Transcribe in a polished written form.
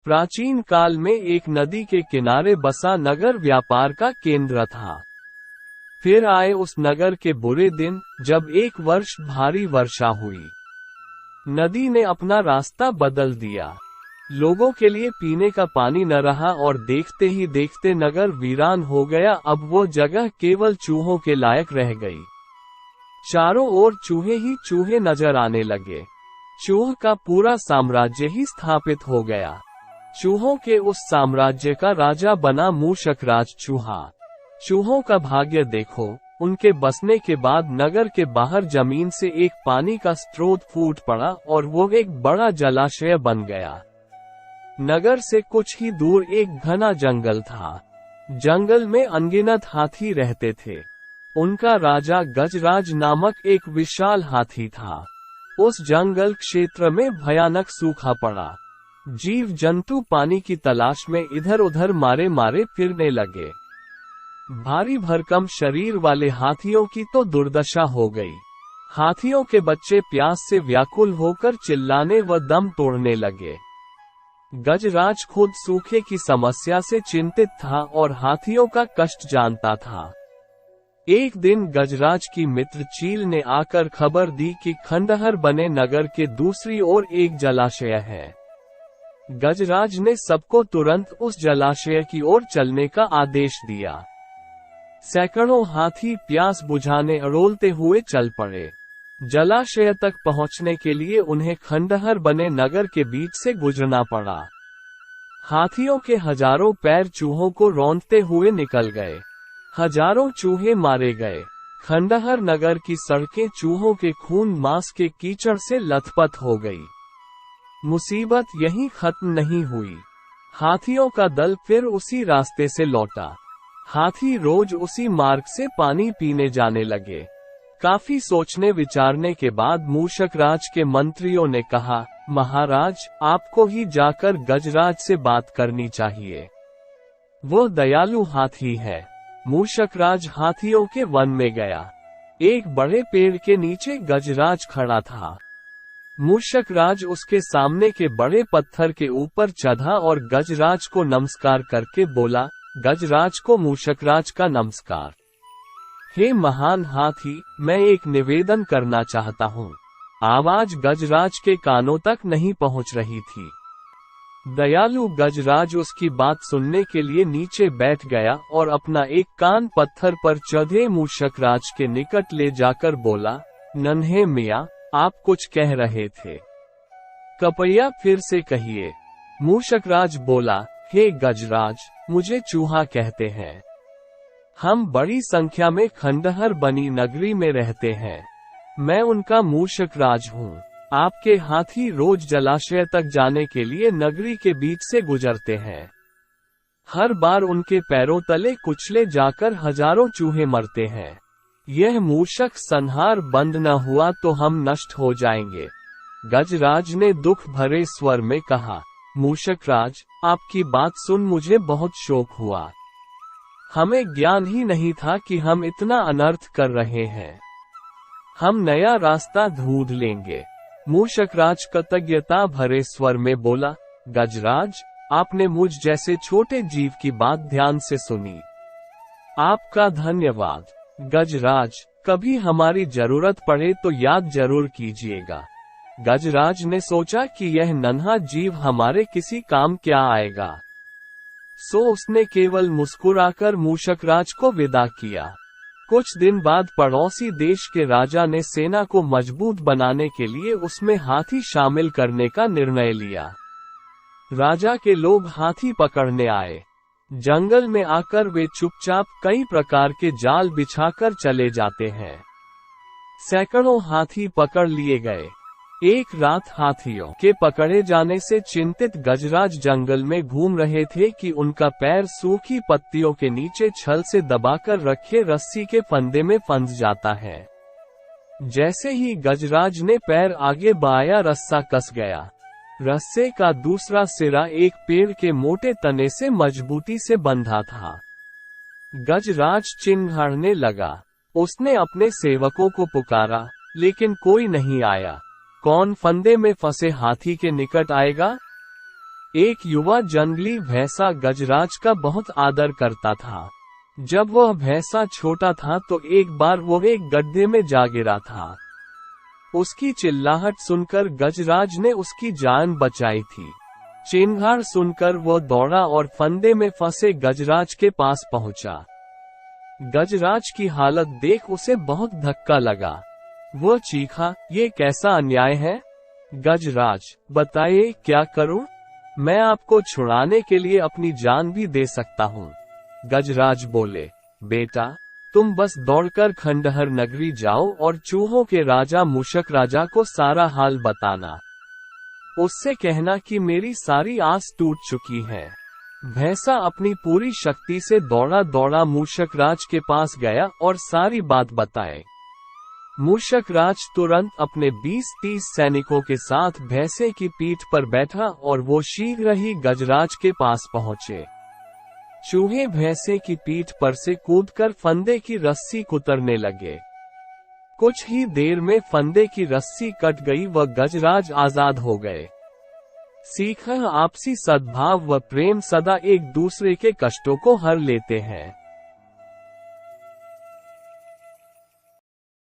प्राचीन काल में एक नदी के किनारे बसा नगर व्यापार का केंद्र था। फिर आए उस नगर के बुरे दिन, जब एक वर्ष भारी वर्षा हुई। नदी ने अपना रास्ता बदल दिया। लोगों के लिए पीने का पानी न रहा और देखते ही देखते नगर वीरान हो गया। अब वो जगह केवल चूहों के लायक रह गई। चारों ओर चूहे ही चूहे नजर आने लगे। चूह का पूरा साम्राज्य ही स्थापित हो गया। चूहों के उस साम्राज्य का राजा बना मूषकराज चूहा। चूहों का भाग्य देखो, उनके बसने के बाद नगर के बाहर जमीन से एक पानी का स्रोत फूट पड़ा और वो एक बड़ा जलाशय बन गया। नगर से कुछ ही दूर एक घना जंगल था। जंगल में अनगिनत हाथी रहते थे। उनका राजा गजराज नामक एक विशाल हाथी था। उस जंगल क्षेत्र में भयानक सूखा पड़ा। जीव जंतु पानी की तलाश में इधर उधर मारे मारे फिरने लगे। भारी भरकम शरीर वाले हाथियों की तो दुर्दशा हो गई। हाथियों के बच्चे प्यास से व्याकुल होकर चिल्लाने व दम तोड़ने लगे। गजराज खुद सूखे की समस्या से चिंतित था और हाथियों का कष्ट जानता था। एक दिन गजराज की मित्र चील ने आकर खबर दी कि खंडहर बने नगर के दूसरी ओर एक जलाशय है। गजराज ने सबको तुरंत उस जलाशय की ओर चलने का आदेश दिया। सैकड़ों हाथी प्यास बुझाने अड़ोलते हुए चल पड़े। जलाशय तक पहुंचने के लिए उन्हें खंडहर बने नगर के बीच से गुजरना पड़ा। हाथियों के हजारों पैर चूहों को रौंदते हुए निकल गए। हजारों चूहे मारे गए। खंडहर नगर की सड़कें चूहों के खून मांस के कीचड़ से लथपथ हो गई। मुसीबत यहीं खत्म नहीं हुई। हाथियों का दल फिर उसी रास्ते से लौटा। हाथी रोज उसी मार्ग से पानी पीने जाने लगे। काफी सोचने विचारने के बाद मूषकराज के मंत्रियों ने कहा, महाराज, आपको ही जाकर गजराज से बात करनी चाहिए। वो दयालु हाथी है। मूषकराज हाथियों के वन में गया। एक बड़े पेड़ के नीचे गजराज खड़ा था। मूषकराज उसके सामने के बड़े पत्थर के ऊपर चढ़ा और गजराज को नमस्कार करके बोला, गजराज को मूषकराज का नमस्कार। हे महान हाथी, मैं एक निवेदन करना चाहता हूँ। आवाज गजराज के कानों तक नहीं पहुँच रही थी। दयालु गजराज उसकी बात सुनने के लिए नीचे बैठ गया और अपना एक कान पत्थर पर चढ़े मूषकराज के निकट ले जाकर बोला, नन्हे मियाँ, आप कुछ कह रहे थे, कृपया फिर से कहिए। मूषकराज बोला, हे गजराज, मुझे चूहा कहते हैं। हम बड़ी संख्या में खंडहर बनी नगरी में रहते हैं। मैं उनका मूषकराज हूँ। आपके हाथी रोज जलाशय तक जाने के लिए नगरी के बीच से गुजरते हैं। हर बार उनके पैरों तले कुचले जाकर हजारों चूहे मरते हैं। यह मूषक संहार बंद न हुआ तो हम नष्ट हो जाएंगे। गजराज ने दुख भरे स्वर में कहा, मूषकराज, आपकी बात सुन मुझे बहुत शोक हुआ। हमें ज्ञान ही नहीं था कि हम इतना अनर्थ कर रहे हैं। हम नया रास्ता ढूंढ लेंगे। मूषकराज कृतज्ञता भरे स्वर में बोला, गजराज, आपने मुझ जैसे छोटे जीव की बात ध्यान से सुनी। आपका धन्यवाद। गजराज, कभी हमारी जरूरत पड़े तो याद जरूर कीजिएगा। गजराज ने सोचा कि यह नन्हा जीव हमारे किसी काम क्या आएगा, सो उसने केवल मुस्कुराकर मूषकराज को विदा किया। कुछ दिन बाद पड़ोसी देश के राजा ने सेना को मजबूत बनाने के लिए उसमें हाथी शामिल करने का निर्णय लिया। राजा के लोग हाथी पकड़ने आए। जंगल में आकर वे चुपचाप कई प्रकार के जाल बिछाकर चले जाते हैं। सैकड़ों हाथी पकड़ लिए गए। एक रात हाथियों के पकड़े जाने से चिंतित गजराज जंगल में घूम रहे थे कि उनका पैर सूखी पत्तियों के नीचे छल से दबाकर रखे रस्सी के फंदे में फंस जाता है। जैसे ही गजराज ने पैर आगे बढ़ाया, रस्सा कस गया। रस्से का दूसरा सिरा एक पेड़ के मोटे तने से मजबूती से बंधा था। गजराज चिंघाड़ने लगा। उसने अपने सेवकों को पुकारा, लेकिन कोई नहीं आया। कौन फंदे में फंसे हाथी के निकट आएगा? एक युवा जंगली भैंसा गजराज का बहुत आदर करता था। जब वह भैंसा छोटा था तो एक बार वो एक गड्ढे में जा गिरा था। उसकी चिल्लाहट सुनकर गजराज ने उसकी जान बचाई थी। चिंगार सुनकर वो दौड़ा और फंदे में फंसे गजराज के पास पहुंचा। गजराज की हालत देख उसे बहुत धक्का लगा। वो चीखा, ये कैसा अन्याय है? गजराज, बताइए क्या करूं? मैं आपको छुड़ाने के लिए अपनी जान भी दे सकता हूं। गजराज बोले, बेटा, तुम बस दौड़कर खंडहर नगरी जाओ और चूहों के राजा मूषक राजा को सारा हाल बताना। उससे कहना कि मेरी सारी आस टूट चुकी है। भैंसा अपनी पूरी शक्ति से दौड़ा दौड़ा मूषक राज के पास गया और सारी बात बताए। मूषक राज तुरंत अपने 20-30 सैनिकों के साथ भैंसे की पीठ पर बैठा और वो शीघ्र ही गजराज के पास पहुंचे। चूहे भैंसे की पीठ पर से कूदकर फंदे की रस्सी कुतरने लगे। कुछ ही देर में फंदे की रस्सी कट गई व गजराज आजाद हो गए। सीखा, आपसी सद्भाव व प्रेम सदा एक दूसरे के कष्टों को हर लेते हैं।